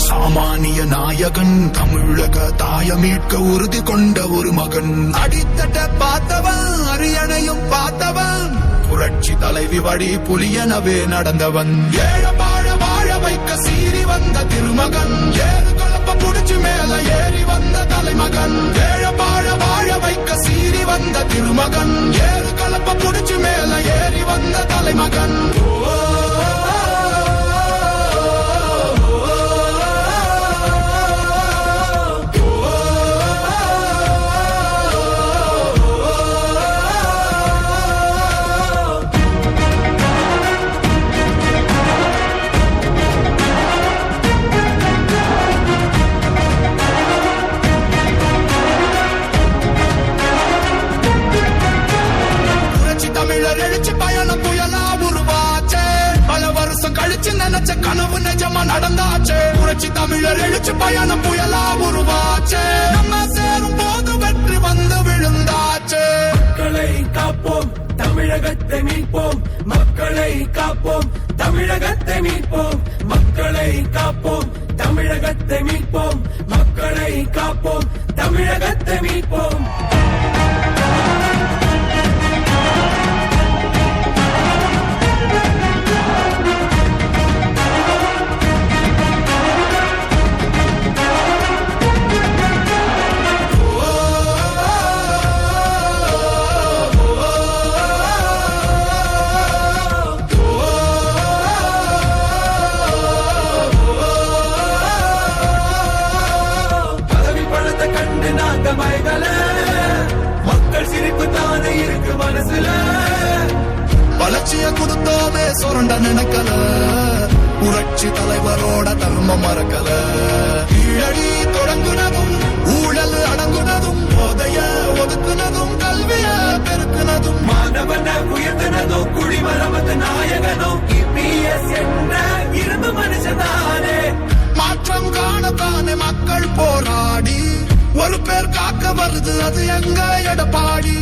சாமானிய நாயகன் தமிழக தாய மீட்க உறுதி கொண்ட ஒரு மகன். அடித்தட்ட பார்த்தவன் அரியணையும் பார்த்தவன் புரட்சி தலைவி வழி புலியனவே நடந்தவன். ஏழ வாழ வாழ வைக்க சீறி வந்த திருமகன் ஏறு கலப்ப புடிச்சு மேல ஏறி வந்த தலைமகன். ஏழ வாழ வாழ வைக்க சீறி வந்த திருமகன் ஏறு கலப்ப புடிச்சு மேல ஏறி வந்த தலைமகன். தமிழர் எழுச்சி பயணம் புயலா உருவாச்சே. பல வருஷம் கழிச்சு நினைச்ச கனவு நிஜமா நடந்தாச்சே. புரட்சி தமிழர் எழுச்சி பயணம் புயலா உருவாச்சே. நம்ம சேரும் போது வெற்றி வந்து விழுந்தாச்சே. மக்களை காப்போம் தமிழகத்தை மீட்போம். மக்களை காப்போம் தமிழகத்தை மீட்போம். மக்களை காப்போம் தமிழகத்தை மீட்போம். மக்களை காப்போம் தமிழகத்தை மீட்போம். மக்கள் சிரிப்பு தானே இருக்கு மனசுல. வளர்ச்சிய கொடுத்தோமே சுரண்ட நினைக்கல. புரட்சி தலைவரோட தர்மம் மறக்கல. கீழடி தொடங்குனதும் ஊழல் அடங்குனதும் போதைய ஒதுக்குனதும் கல்விய பெருக்குனதும் மாணவன உயர்த்தினதும் குடிமரமத்து நாயகனும் இபிஎஸ் என்ற இரும்பு மனுஷனானே. மாற்றம் காணத்தானே மக்கள் போராடி ஒரு பேர் காக்க வருது அது எங்க எடப்பாடி.